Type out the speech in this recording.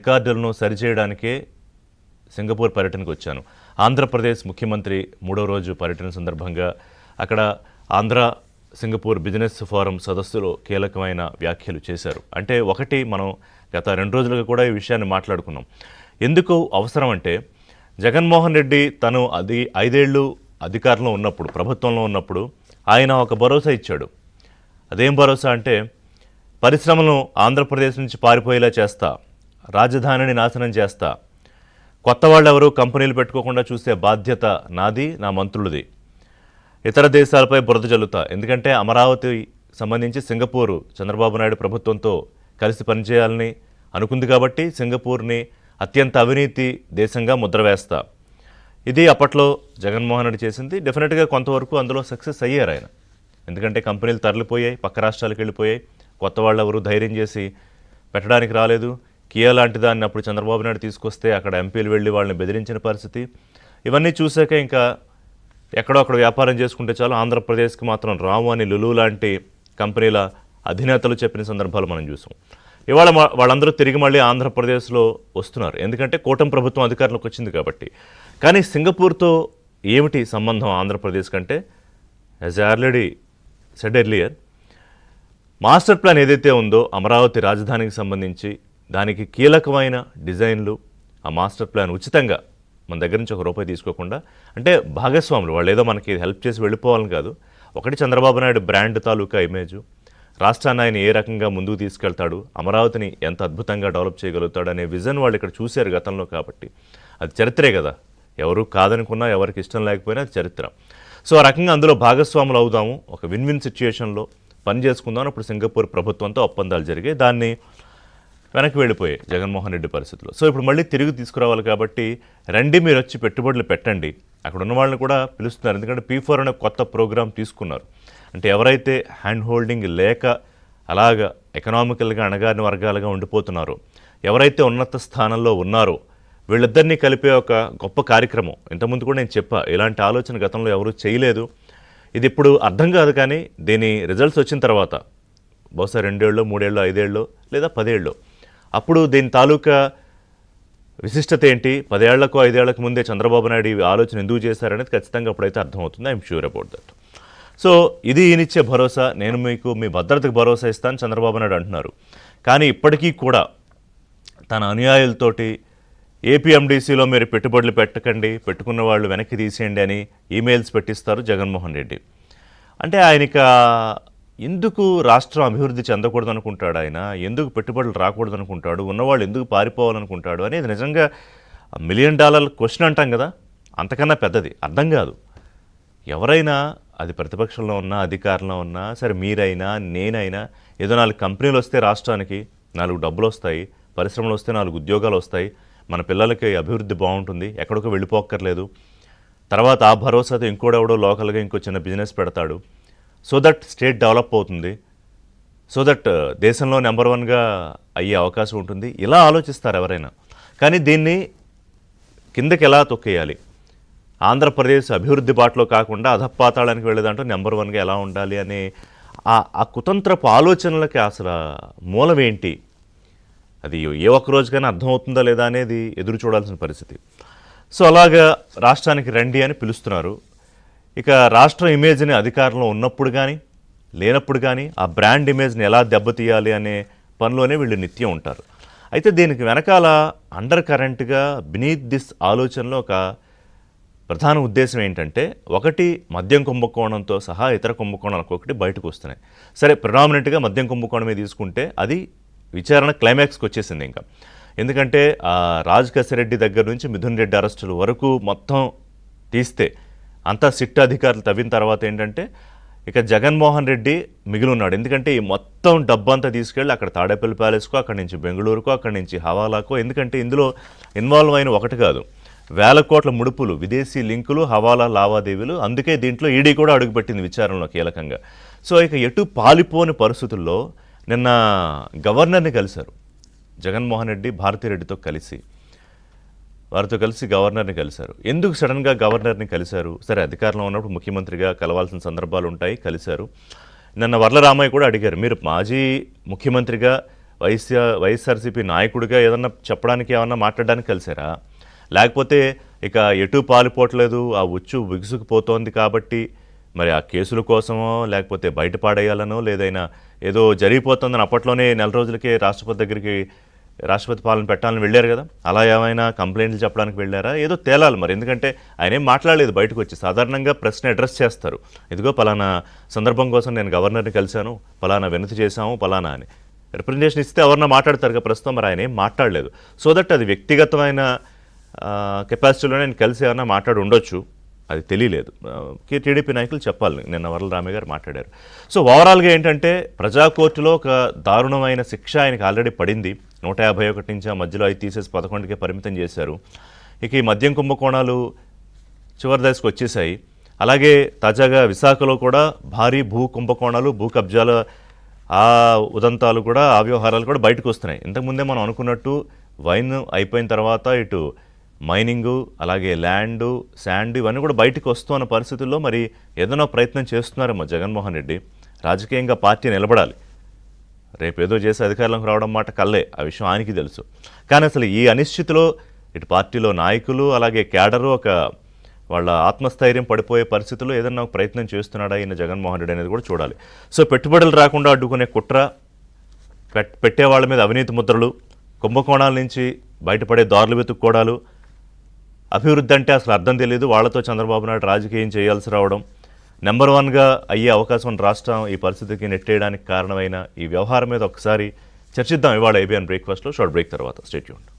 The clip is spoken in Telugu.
రికార్డులను సరిచేయడానికే సింగపూర్ పర్యటనకు వచ్చాను. ఆంధ్రప్రదేశ్ ముఖ్యమంత్రి 3వ రోజు పర్యటన సందర్భంగా అక్కడ ఆంధ్ర సింగపూర్ బిజినెస్ ఫోరం సదస్సులో కీలకమైన వ్యాఖ్యలు చేశారు. అంటే ఒకటి మనం గత 2 రోజులుగా కూడా ఈ విషయాన్ని మాట్లాడుకున్నాం. ఎందుకు అవసరం అంటే జగన్మోహన్ రెడ్డి తను 5 ఏళ్ళు అధికారంలో ఉన్నప్పుడు, ప్రభుత్వంలో ఉన్నప్పుడు ఆయన ఒక భరోసా ఇచ్చాడు. అదేం భరోసా అంటే పరిశ్రమలను ఆంధ్రప్రదేశ్ నుంచి పారిపోయేలా చేస్తా, రాజధానిని నాశనం చేస్తా, కొత్త వాళ్ళు ఎవరు కంపెనీలు పెట్టుకోకుండా చూసే బాధ్యత నాది, నా మంత్రులది, ఇతర దేశాలపై బురద జల్లుతా. ఎందుకంటే అమరావతి సంబంధించి సింగపూర్ చంద్రబాబు నాయుడు ప్రభుత్వంతో కలిసి పనిచేయాలని అనుకుంది కాబట్టి సింగపూర్ని అత్యంత అవినీతి దేశంగా ముద్ర వేస్తా. ఇది అప్పట్లో జగన్మోహన్ రెడ్డి చేసింది. డెఫినెట్గా కొంతవరకు అందులో సక్సెస్ అయ్యారు ఆయన. ఎందుకంటే కంపెనీలు తరలిపోయాయి, పక్క రాష్ట్రాలకు వెళ్ళిపోయాయి, కొత్త వాళ్ళు ఎవరు ధైర్యం చేసి పెట్టడానికి రాలేదు. కియా లాంటి దాన్ని అప్పుడు చంద్రబాబు నాయుడు తీసుకొస్తే అక్కడ ఎంపీలు వెళ్ళి వాళ్ళని బెదిరించిన పరిస్థితి. ఇవన్నీ చూశాక ఇంకా ఎక్కడో అక్కడ వ్యాపారం చేసుకుంటే చాలు, ఆంధ్రప్రదేశ్కి మాత్రం రాము అని లులు లాంటి కంపెనీల అధినేతలు చెప్పిన సందర్భాలు మనం చూసాం. ఇవాళ వాళ్ళందరూ తిరిగి మళ్ళీ ఆంధ్రప్రదేశ్లో వస్తున్నారు, ఎందుకంటే కూటమి ప్రభుత్వం అధికారంలోకి వచ్చింది కాబట్టి. కానీ సింగపూర్తో ఏమిటి సంబంధం ఆంధ్రప్రదేశ్ కంటే, as already said earlier, master plan ఏదైతే ఉందో అమరావతి రాజధానికి సంబంధించి దానికి కీలకమైన డిజైన్లు, ఆ మాస్టర్ ప్లాన్ ఉచితంగా మన దగ్గర నుంచి ₹1 తీసుకోకుండా, అంటే భాగస్వాములు వాళ్ళు ఏదో మనకి హెల్ప్ చేసి వెళ్ళిపోవాలని కాదు. ఒకటి చంద్రబాబు నాయుడు బ్రాండ్ తాలూకా ఇమేజు, రాష్ట్రాన్ని ఆయన ఏ రకంగా ముందుకు తీసుకెళ్తాడు, అమరావతిని ఎంత అద్భుతంగా డెవలప్ చేయగలుగుతాడు అనే విజన్ వాళ్ళు ఇక్కడ చూశారు గతంలో. కాబట్టి అది చరిత్రే కదా, ఎవరు కాదనుకున్నా ఎవరికి ఇష్టం లేకపోయినా అది చరిత్ర. సో ఆ రకంగా అందులో భాగస్వాములు అవుదాము, ఒక విన్ విన్ సిచ్యుయేషన్లో పని చేసుకుందాం. అప్పుడు సింగపూర్ ప్రభుత్వంతో ఒప్పందాలు జరిగాయి, దాన్ని వెనక్కి వెళ్ళిపోయాయి జగన్మోహన్ రెడ్డి పరిస్థితుల్లో. సో ఇప్పుడు మళ్ళీ తిరిగి తీసుకురావాలి కాబట్టి రండి, మీరు వచ్చి పెట్టుబడులు పెట్టండి. అక్కడ ఉన్న వాళ్ళని కూడా పిలుస్తున్నారు, ఎందుకంటే P4 అనే కొత్త ప్రోగ్రాం తీసుకున్నారు. అంటే ఎవరైతే హ్యాండ్ హోల్డింగ్ లేక అలాగా ఎకనామికల్గా అణగారిన వర్గాలుగా ఉండిపోతున్నారో, ఎవరైతే ఉన్నత స్థానంలో ఉన్నారో వీళ్ళిద్దరినీ కలిపే ఒక గొప్ప కార్యక్రమం. ఇంతకుముందు కూడా నేను చెప్పా, ఇలాంటి ఆలోచన గతంలో ఎవరూ చేయలేదు. ఇది ఇప్పుడు అర్థం కాదు, కానీ దీని రిజల్ట్స్ వచ్చిన తర్వాత బహుశా 2 ఏళ్ళు, 3 ఏళ్ళు, 5 ఏళ్ళు లేదా 10 ఏళ్ళు, అప్పుడు దీని తాలూకా విశిష్టత ఏంటి, 10 ఏళ్లకు 5 ఏళ్లకు ముందే చంద్రబాబు నాయుడు ఈ ఆలోచన ఎందుకు చేశారనేది ఖచ్చితంగా అప్పుడైతే అర్థమవుతుంది. I'm sure about that. So ఇది ఈయనిచ్చే భరోసా, నేను మీకు మీ భద్రతకు భరోసా ఇస్తాను చంద్రబాబు నాయుడు అంటున్నారు. కానీ ఇప్పటికీ కూడా తన అనుయాయులతోటి ఏపీఎండీసీలో మీరు పెట్టుబడులు పెట్టకండి, పెట్టుకున్న వాళ్ళు వెనక్కి తీసేయండి అని ఈమెయిల్స్ పెట్టిస్తారు జగన్మోహన్ రెడ్డి. అంటే ఆయనకి ఎందుకు రాష్ట్రం అభివృద్ధి చెందకూడదు అనుకుంటాడు ఆయన, ఎందుకు పెట్టుబడులు రాకూడదు అనుకుంటాడు, ఉన్నవాళ్ళు ఎందుకు పారిపోవాలనుకుంటాడు అనేది నిజంగా $1 మిలియన్ క్వశ్చన్ అంటాం కదా, అంతకన్నా పెద్దది. అర్థం కాదు. ఎవరైనా అది ప్రతిపక్షంలో ఉన్నా అధికారంలో ఉన్నా సరే, మీరైనా నేనైనా, ఏదో 4 కంపెనీలు వస్తే రాష్ట్రానికి 4 డబ్బులు వస్తాయి, పరిశ్రమలు వస్తే 4 ఉద్యోగాలు వస్తాయి, మన పిల్లలకి అభివృద్ధి బాగుంటుంది, ఎక్కడికో వెళ్ళిపోక్కర్లేదు. తర్వాత ఆ భరోసాతో ఇంకోడెవడో లోకల్గా ఇంకో చిన్న బిజినెస్ పెడతాడు, సో దట్ స్టేట్ డెవలప్ అవుతుంది, సో దట్ దేశంలో నెంబర్ 1గా అయ్యే అవకాశం ఉంటుంది. ఇలా ఆలోచిస్తారు ఎవరైనా. కానీ దీన్ని కిందకి ఎలా తొక్కేయాలి, ఆంధ్రప్రదేశ్ అభివృద్ధి బాటలో కాకుండా అధపాతాళానికి వెళ్ళేదంటూ నెంబర్ 1గా ఎలా ఉండాలి అనే ఆ కుతంత్రపు ఆలోచనలకి అసలు మూలం ఏంటి, అది ఏ ఒక్క రోజుకైనా అర్థమవుతుందా లేదా అనేది ఎదురు చూడాల్సిన పరిస్థితి. సో అలాగా రాష్ట్రానికి రండి అని పిలుస్తున్నారు. ఇక రాష్ట్ర ఇమేజ్ని అధికారంలో ఉన్నప్పుడు కానీ లేనప్పుడు కానీ ఆ బ్రాండ్ ఇమేజ్ని ఎలా దెబ్బతీయాలి అనే పనిలోనే వీళ్ళు నిత్యం ఉంటారు. అయితే దీనికి వెనకాల అండర్ కరెంట్గా బినీత్ దిస్ ఆలోచనలో ఒక ప్రధాన ఉద్దేశం ఏంటంటే, ఒకటి మద్యం కుంభకోణంతో సహా ఇతర కుంభకోణాలకు ఒకటి బయటకు వస్తున్నాయి. సరే, ప్రిడామినెంట్గా మద్యం కుంభకోణమే తీసుకుంటే అది విచారణ క్లైమాక్స్కి వచ్చేసింది ఇంకా. ఎందుకంటే రాజ్ కసిరెడ్డి దగ్గర నుంచి మిథున్ రెడ్డి అరెస్టుల వరకు మొత్తం తీస్తే అంతా సిట్ అధికారులు తవ్విన తర్వాత ఏంటంటే ఇక జగన్మోహన్ రెడ్డి మిగిలిన్నాడు. ఎందుకంటే ఈ మొత్తం డబ్బంతా తీసుకెళ్ళి అక్కడ తాడేపల్లి ప్యాలెస్కో, అక్కడి నుంచి బెంగళూరుకో, అక్కడి నుంచి హవాలాకో, ఎందుకంటే ఇందులో ఇన్వాల్వ్ అయిన ఒకటి కాదు, 1000 కోట్ల ముడుపులు, విదేశీ లింకులు, హవాలా లావాదేవీలు. అందుకే దీంట్లో ఈడీ కూడా అడుగుపెట్టింది విచారణలో కీలకంగా. సో ఇక ఎటు పాలిపోని పరిస్థితుల్లో నిన్న గవర్నర్ని కలిశారు జగన్మోహన్ రెడ్డి, భారతిరెడ్డితో కలిసి, వారితో కలిసి గవర్నర్ని కలిశారు. ఎందుకు సడన్గా గవర్నర్ని కలిశారు? సరే, అధికారంలో ఉన్నప్పుడు ముఖ్యమంత్రిగా కలవాల్సిన సందర్భాలు ఉంటాయి, కలిశారు. నిన్న వర్ల రామయ్య కూడా అడిగారు, మీరు మాజీ ముఖ్యమంత్రిగా వైఎస్ఆర్సీపీ నాయకుడిగా ఏదన్నా చెప్పడానికి ఏమన్నా మాట్లాడడానికి కలిసారా? లేకపోతే ఇక ఎటు పాలుపోవట్లేదు, ఆ ఉచ్చు బిగుసుకుపోతోంది కాబట్టి మరి ఆ కేసుల కోసమో లేకపోతే బయట పాడేయాలనో లేదైనా ఏదో జరిగిపోతుందని అప్పట్లోనే నెల రోజులకే రాష్ట్రపతి దగ్గరికి రాష్ట్రపతి పాలన పెట్టాలని వెళ్ళారు కదా, అలా ఏమైనా కంప్లైంట్లు చెప్పడానికి వెళ్ళారా? ఏదో తేలాలి మరి, ఎందుకంటే ఆయన ఏం మాట్లాడలేదు బయటకు వచ్చి. సాధారణంగా ప్రశ్న అడ్రస్ చేస్తారు, ఇదిగో పలానా సందర్భం కోసం నేను గవర్నర్ని కలిశాను, పలానా వినతి చేశాము పలానా అని రిప్రజెంటేషన్ ఇస్తే ఎవరన్నా మాట్లాడతారు కదా. ప్రస్తుతం మరి ఆయన ఏం మాట్లాడలేదు. సో దట్ అది వ్యక్తిగతమైన కెపాసిటీలో నేను కలిసి ఏమన్నా మాట్లాడి ఉండొచ్చు, అది తెలియలేదు. టీడీపీ నాయకులు చెప్పాలి. నిన్న వరలరామయ్య గారు మాట్లాడారు. సో ఓవరాల్గా ఏంటంటే ప్రజా కోర్టులో ఒక దారుణమైన శిక్ష ఆయనకి ఆల్రెడీ పడింది. 151 నుంచి ఆ మధ్యలో అవి తీసేసి 11కే పరిమితం చేశారు. ఇక ఈ మద్యం కుంభకోణాలు చివరి దశకు వచ్చేసాయి. అలాగే తాజాగా విశాఖలో కూడా భారీ భూ కుంభకోణాలు, భూ కబ్జాల ఆ ఉదంతాలు కూడా, ఆ వ్యవహారాలు కూడా బయటకు వస్తున్నాయి. ఇంతకుముందే మనం అనుకున్నట్టు వైన్ అయిపోయిన తర్వాత ఇటు మైనింగు, అలాగే ల్యాండు, శాండ్ ఇవన్నీ కూడా బయటకు వస్తున్న పరిస్థితుల్లో మరి ఏదైనా ప్రయత్నం చేస్తున్నారేమో జగన్మోహన్ రెడ్డి. రాజకీయంగా పార్టీ నిలబడాలి, రేపు ఏదో చేసి అధికారంలోకి రావడం మాట కల్లే, ఆ విషయం ఆయనకి తెలుసు. కానీ అసలు ఈ అనిశ్చితిలో ఇటు పార్టీలో నాయకులు అలాగే క్యాడరు ఒక వాళ్ళ ఆత్మస్థైర్యం పడిపోయే పరిస్థితుల్లో ఏదన్నా ఒక ప్రయత్నం చేస్తున్నాడా ఈయన జగన్మోహన్ రెడ్డి అనేది కూడా చూడాలి. సో పెట్టుబడులు రాకుండా అడ్డుకునే కుట్ర, పెట్టే వాళ్ళ మీద అవినీతి ముద్రలు, కుంభకోణాల నుంచి బయటపడే దారులు వెతుక్కోవడాలు, అభివృద్ధి అంటే అసలు అర్థం తెలియదు, వాళ్లతో చంద్రబాబు నాయుడు రాజకీయం చేయాల్సి రావడం, నెంబర్ 1గా అయ్యే అవకాశం రాష్ట్రం ఈ పరిస్థితికి నెట్టేయడానికి కారణమైన ఈ వ్యవహారం మీద ఒకసారి చర్చిద్దాం ఇవాళ ఏబిఎన్ బ్రేక్ఫాస్ట్లో. షార్ట్ బ్రేక్ తర్వాత స్టే ట్యూన్డ్.